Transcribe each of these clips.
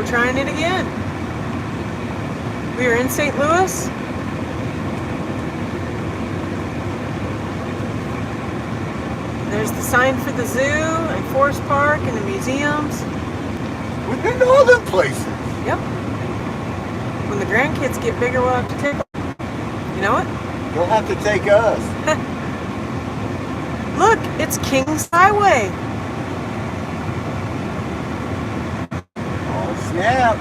we're trying it again. We are in St. Louis. There's the sign for the zoo and Forest Park and the museums. We've been to all them places. Yep. When the grandkids get bigger, we'll have to take them. You know what? You'll have to take us. Look, it's King's Highway. Oh, snap.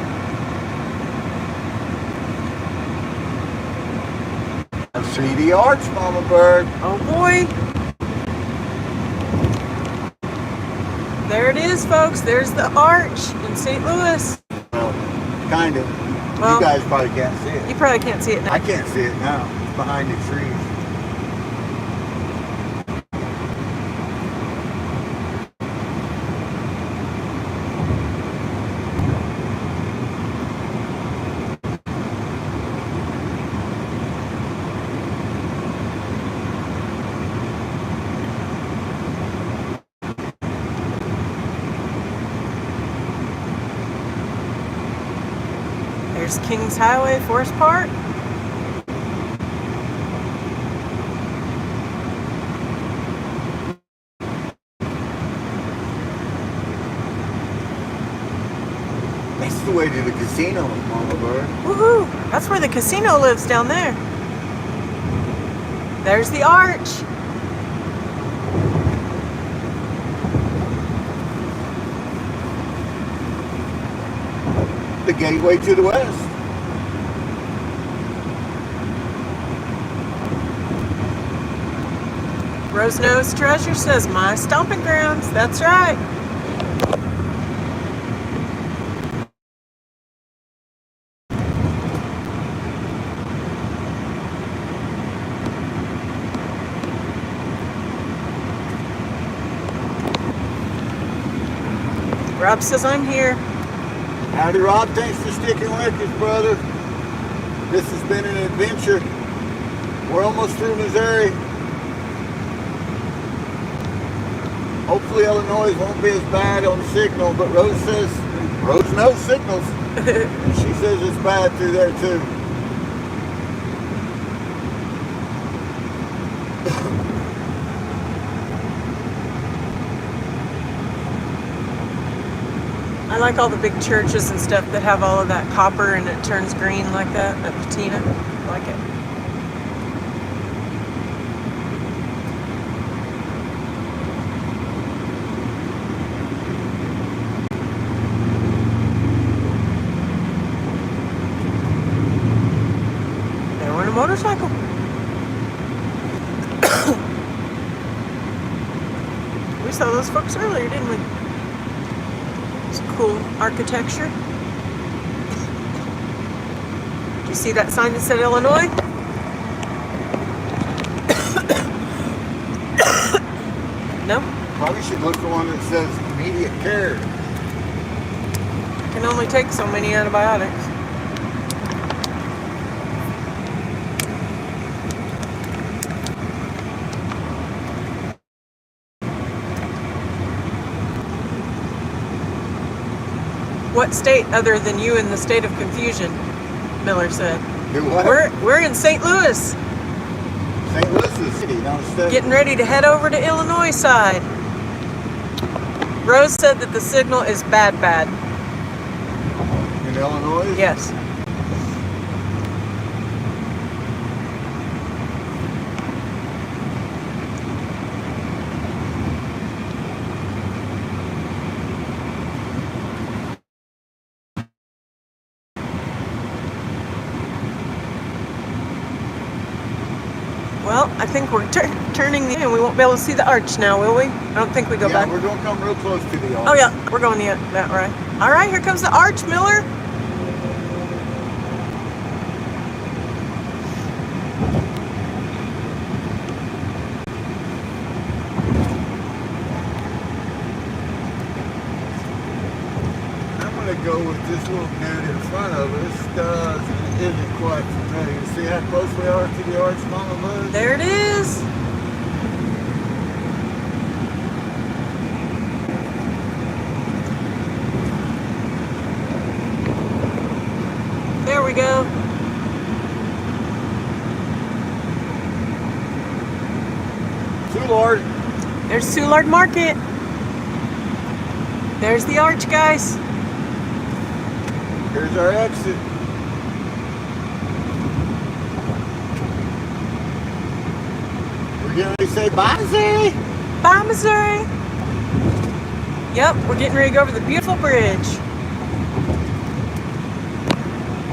I see the arch, Mama Bird. Oh boy. There it is, folks. There's the arch in St. Louis. Well, kind of. Well, you guys probably can't see it. You probably can't see it now. I can't see it now. It's behind the trees. There's Kings Highway, Forest Park. That's the way to the casino, Mama Bird. Woohoo! That's where the casino lives down there. There's the arch. The gateway to the west. Rose-nosed Treasure says, my stomping grounds. That's right. Rob says, I'm here. Howdy, Rob. Thanks for sticking with us, brother. This has been an adventure. We're almost through Missouri. Hopefully Illinois won't be as bad on the signal, but Rose knows signals. And she says it's bad through there too. I like all the big churches and stuff that have all of that copper and it turns green like that patina. I like it. They were on a motorcycle. We saw those folks earlier, didn't we? Cool architecture. Do you see that sign that said Illinois? No? Probably should look for one that says immediate care. Can only take so many antibiotics. What state other than you in the state of confusion? Miller said. Do what? We're in St. Louis. St. Louis is a city, not a state. Getting ready to head over to Illinois side. Rose said that the signal is bad. In Illinois? Yes. Well, I think we're turning the, and we won't be able to see the arch now, will we? I don't think we go back. Yeah, we're going to come real close to the arch. Oh yeah, we're going that right. All right, here comes the arch, Miller. I'm going to go with this little dude in front of us. Isn't quite familiar. See how close we are to the arch, Mama Bud? There it is. go. Soulard. There's Soulard Market. There's the arch, guys. Here's our exit. We're getting ready to say bye, Missouri. Bye, Missouri. Yep, we're getting ready to go over the beautiful bridge.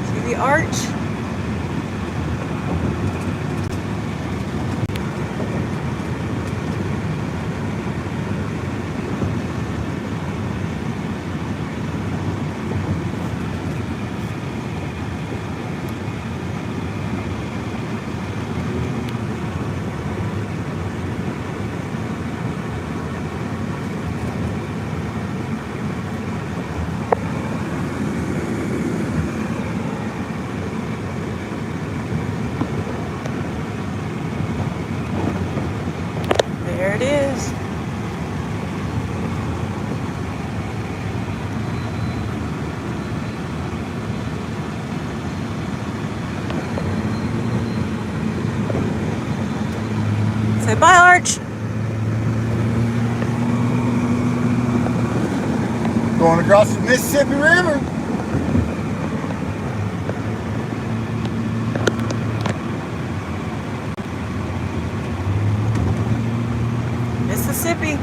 See the arch? There it is. Say bye, Arch. Going across the Mississippi River. Mississippi.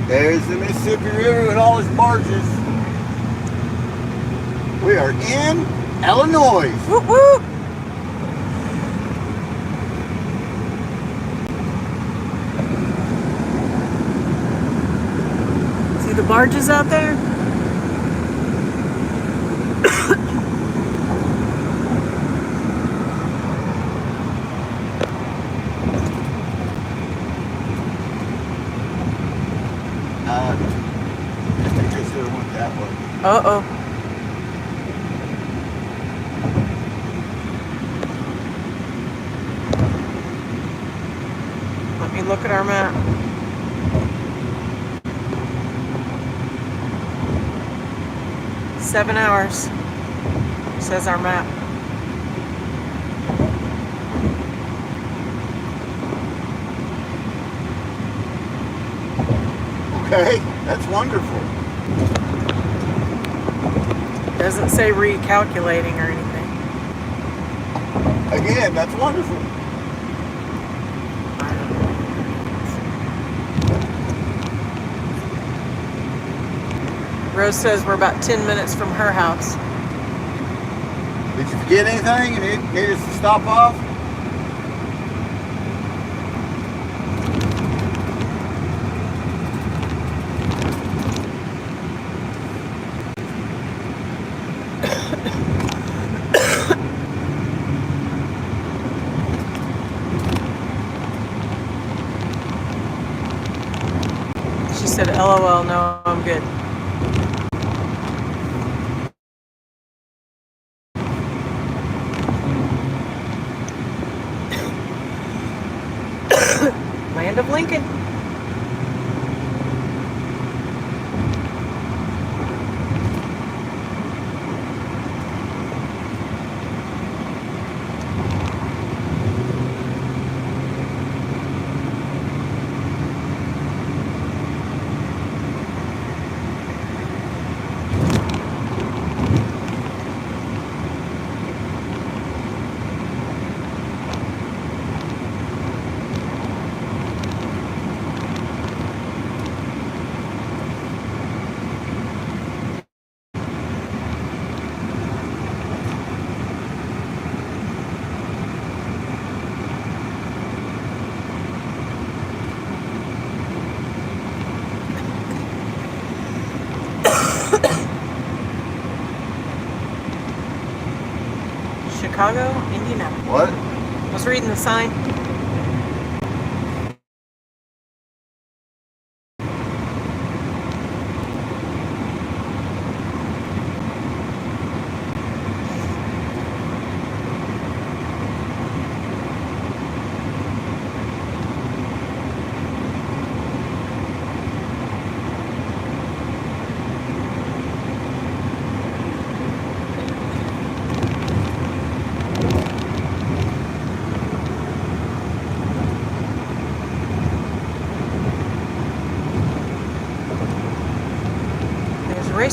There's the Mississippi River with all its barges. We are in Illinois. Whoop whoop. See the barges out there? I think I should have went that way. Uh-oh. Let me look at our map. "7 hours," says our map. Okay, that's wonderful. Doesn't say recalculating or anything. Again, that's wonderful. Rose says we're about 10 minutes from her house. Did you forget anything and need us to stop off? She said, "LOL, no, I'm good." Land of Lincoln. Chicago, Indianapolis. What? I was reading the sign.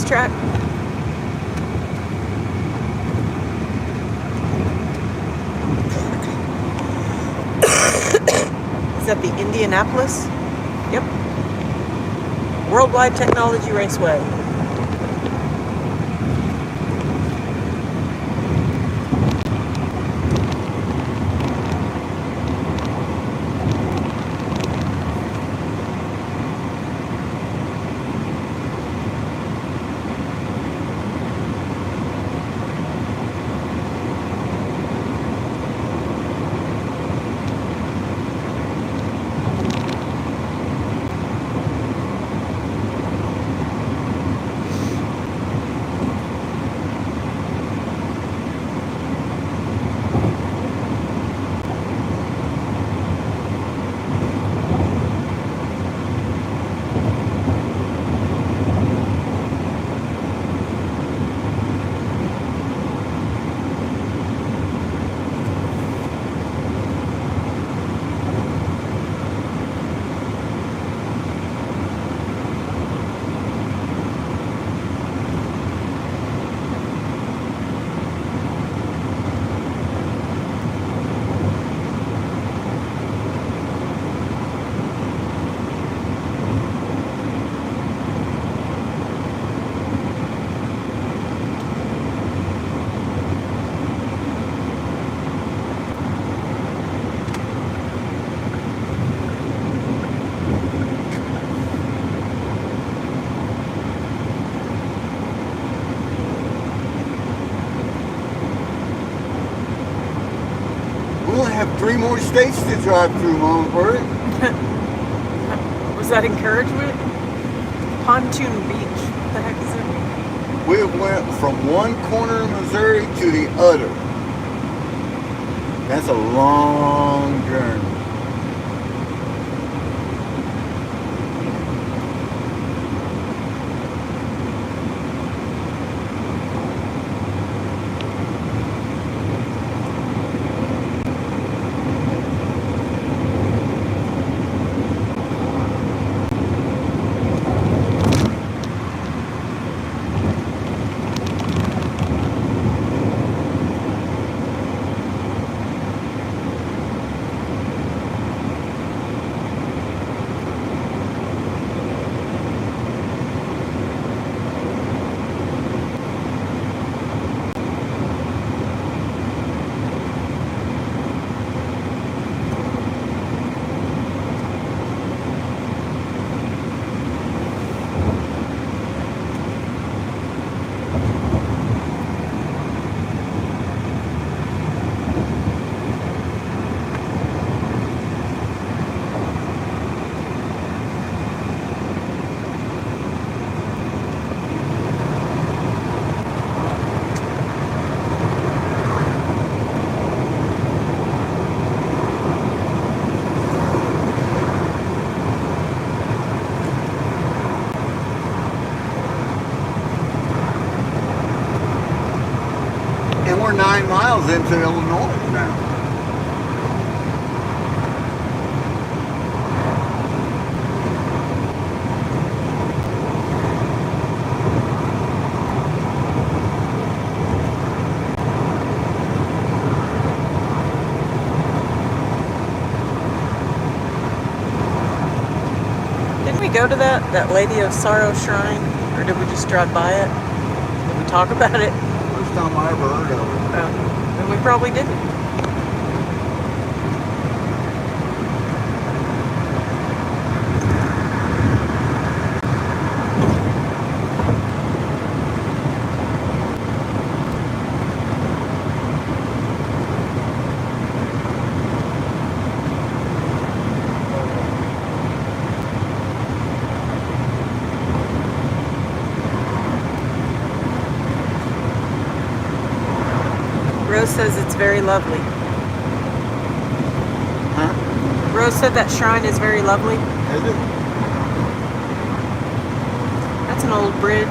racetrack? Is that the Indianapolis? Yep. Worldwide Technology Raceway. We only have 3 more states to drive through, Mama Bird. Was that encouragement? Pontoon Beach. What the heck is it? We went from one corner of Missouri to the other. That's a long journey. And we're 9 miles into Illinois now. Didn't we go to that Lady of Sorrow shrine? Or did we just drive by it? Did we talk about it? First time I ever heard of it. Oh, then we probably didn't. Rose says it's very lovely. Huh? Rose said that shrine is very lovely. Is it? That's an old bridge.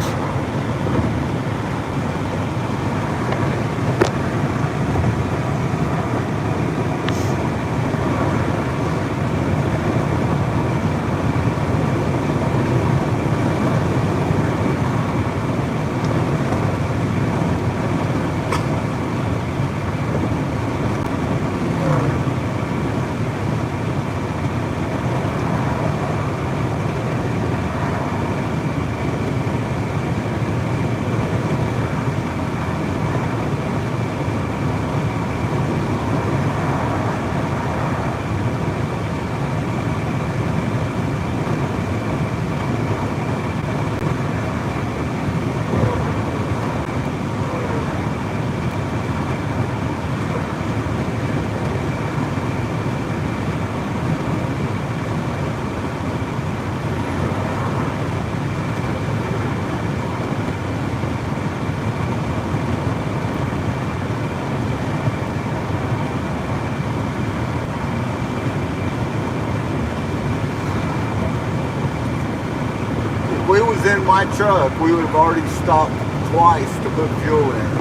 was in my truck, we would have already stopped twice to put fuel in.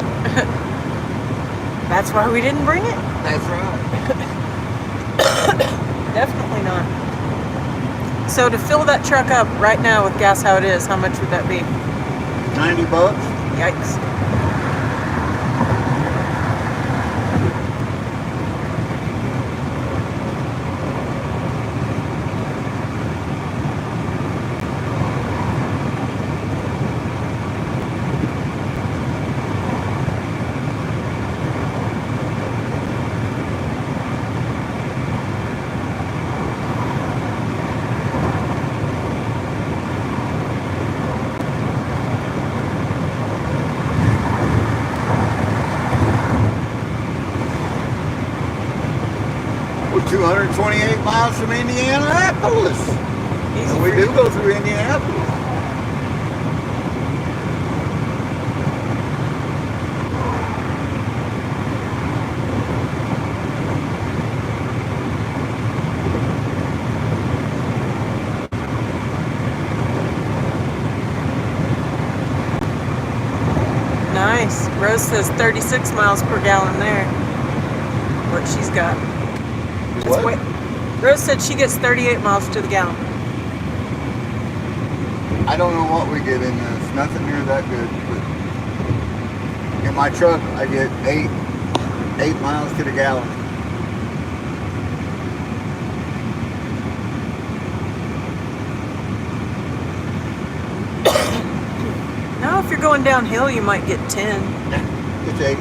That's why we didn't bring it. That's right. Definitely not. So to fill that truck up right now with gas how it is, how much would that be? $90. Yikes. We're 228 miles from Indianapolis. Easy And we for do you. go through Indianapolis. Nice. Rose says 36 miles per gallon there. What she's got. What? Wait. Rose said she gets 38 miles to the gallon. I don't know what we get in this. Nothing near that good. But in my truck, I get 8 miles to the gallon. Now if you're going downhill, you might get 10. It's 8.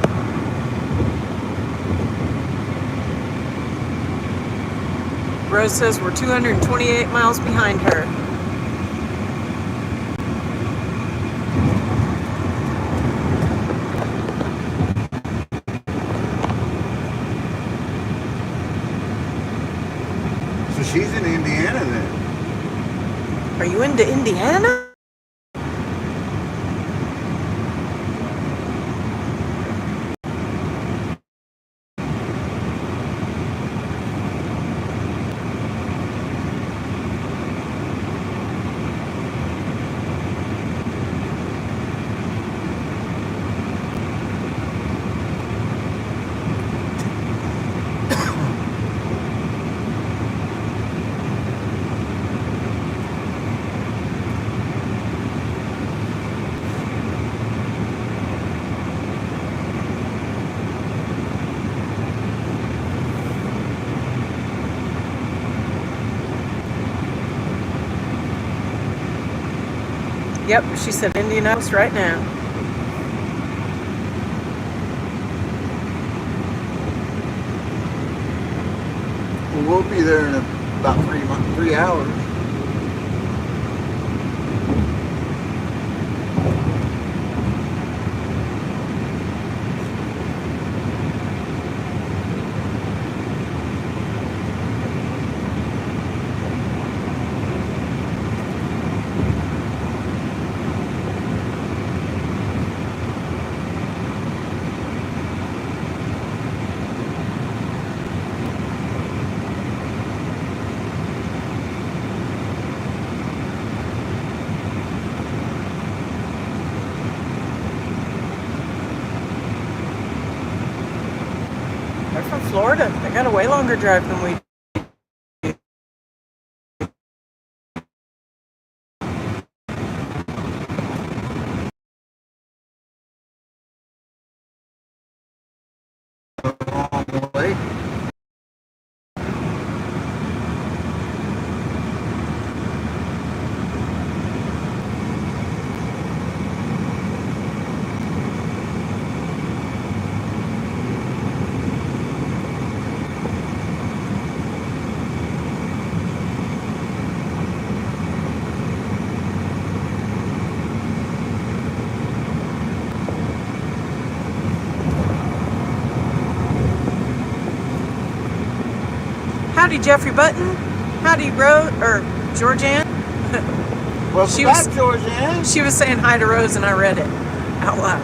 Rose says we're 228 miles behind her. So she's in Indiana then. Are you into Indiana? Yep, she said Indianapolis right now. Well, we'll be there in about 3 hours. They're from Florida. They got a way longer drive than we do. Long way. Howdy, Jeffrey Button. Howdy, Georgianne. Welcome She back, was- Georgianne. She was saying hi to Rose, and I read it out loud.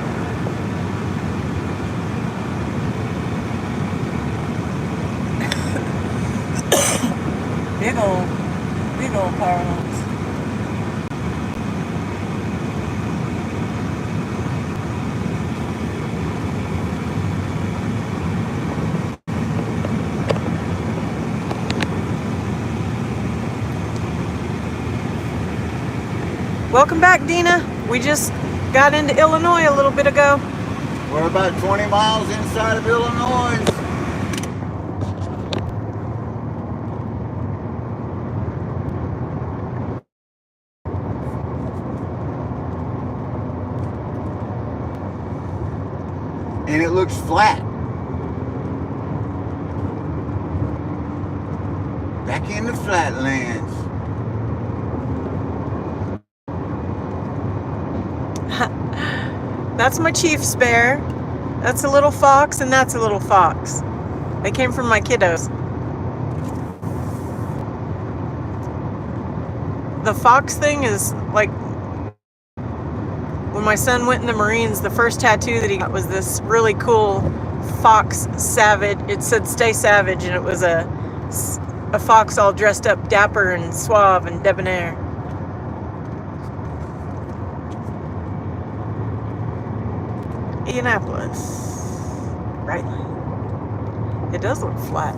Big old power lines. Welcome back, Dina. We just got into Illinois a little bit ago. We're about 20 miles inside of Illinois. And it looks flat. Back in the flatlands. That's my Chief's bear. That's a little fox, and that's a little fox. They came from my kiddos. The fox thing is like when my son went in the Marines, the first tattoo that he got was this really cool fox savage. It said "Stay Savage," and it was a fox all dressed up dapper and suave and debonair. Indianapolis. Right. It does look flat.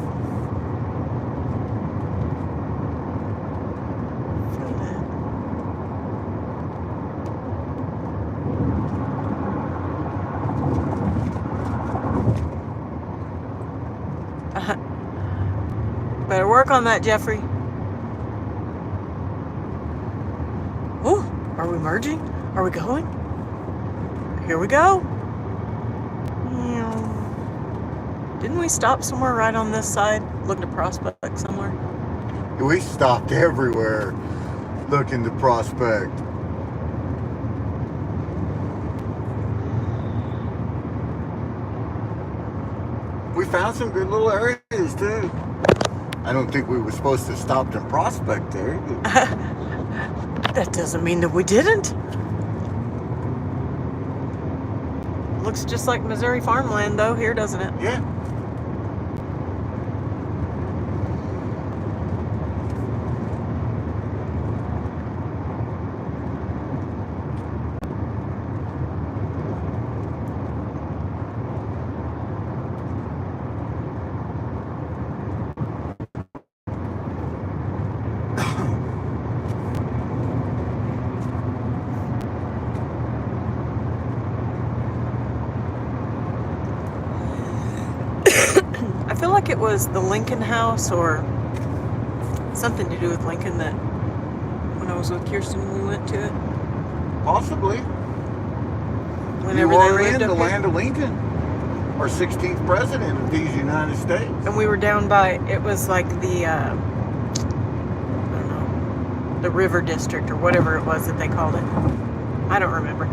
Better work on that, Jeffrey. Oh, are we merging? Are we going? Here we go. Didn't we stop somewhere right on this side? Looking to Prospect somewhere? We stopped everywhere looking to Prospect. We found some good little areas too. I don't think we were supposed to stop in Prospect there. That doesn't mean that we didn't. Looks just like Missouri farmland though here, doesn't it? Yeah. I feel like it was the Lincoln House or something to do with Lincoln that when I was with Kirsten we went to it. Possibly. Whenever you they are lived in up the here. land of Lincoln, our 16th president of these United States. And we were down by, it was like the, I don't know, the River District or whatever it was that they called it. I don't remember.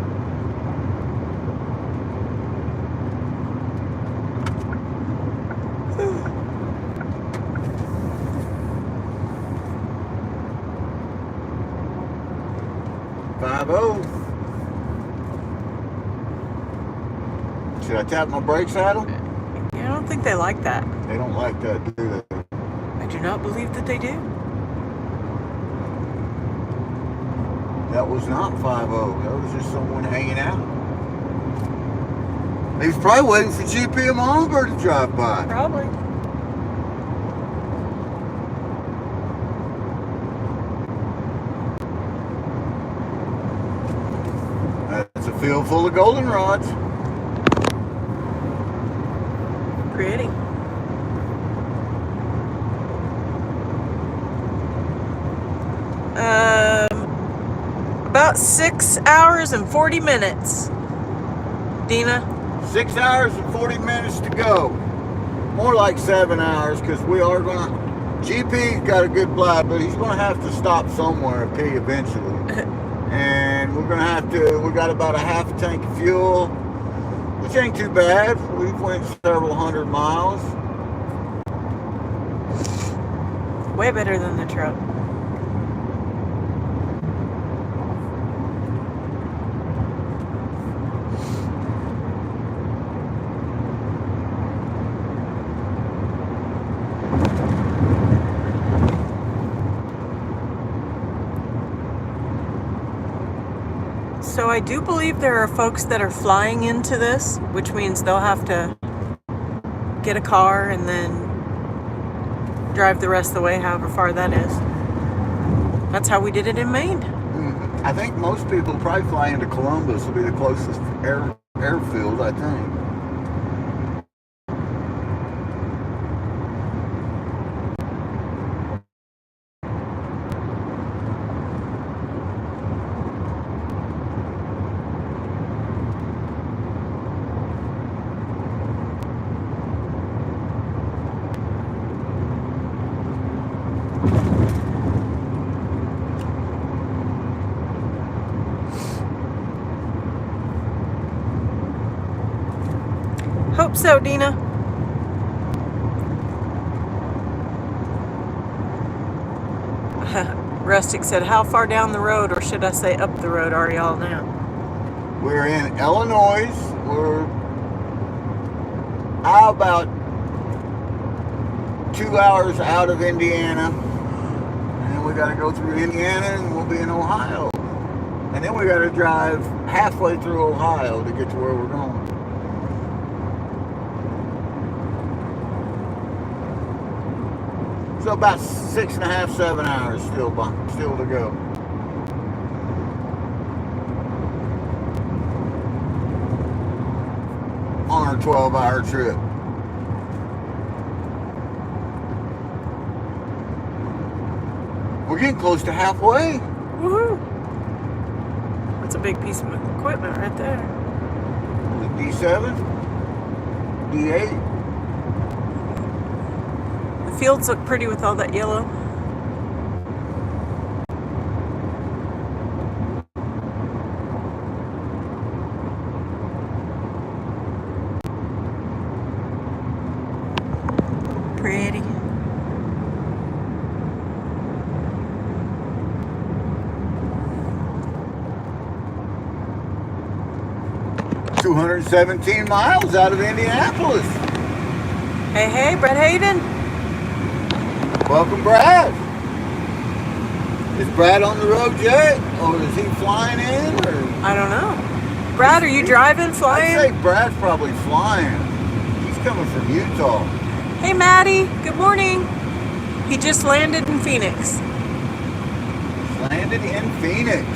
Should I tap my brake saddle? Yeah, I don't think they like that. They don't like that, do they? I do not believe that they do. That was not 5-0. That was just someone hanging out. He was probably waiting for GP and Monberg to drive by. Probably. That's a field full of goldenrods. Pretty. About 6 hours and 40 minutes. Dina? 6 hours and 40 minutes to go. More like 7 hours, because we are going to... GP's got a good blind, but he's going to have to stop somewhere and pee eventually. And we're going to have to... We got about a half a tank of fuel, which ain't too bad. We've went several hundred miles. Way better than the truck. So I do believe there are folks that are flying into this, which means they'll have to get a car and then drive the rest of the way, however far that is. That's how we did it in Maine. Mm-hmm. I think most people probably fly into Columbus. Will be the closest airfield, I think. Hope so, Dina. Rustic said, how far down the road, or should I say up the road, are y'all now? We're in Illinois. We're about 2 hours out of Indiana. And then we got to go through Indiana and we'll be in Ohio. And then we got to drive halfway through Ohio to get to where we're going. So about 6.5, 7 hours still to go. On our 12-hour trip. We're getting close to halfway. Woohoo! That's a big piece of equipment right there. D7? D8? The fields look pretty with all that yellow. Pretty. $217 miles out of Indianapolis. Hey, Brett Hayden. Welcome, Brad. Is Brad on the road yet? Or is he flying in? Or? I don't know. Brad, are you driving, flying? I'd say Brad's probably flying. He's coming from Utah. Hey, Maddie. Good morning. He just landed in Phoenix. Landed in Phoenix.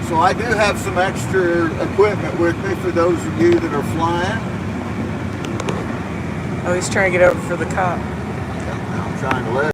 So I do have some extra equipment with me for those of you that are flying. Oh, he's trying to get over for the cop. I'm trying to let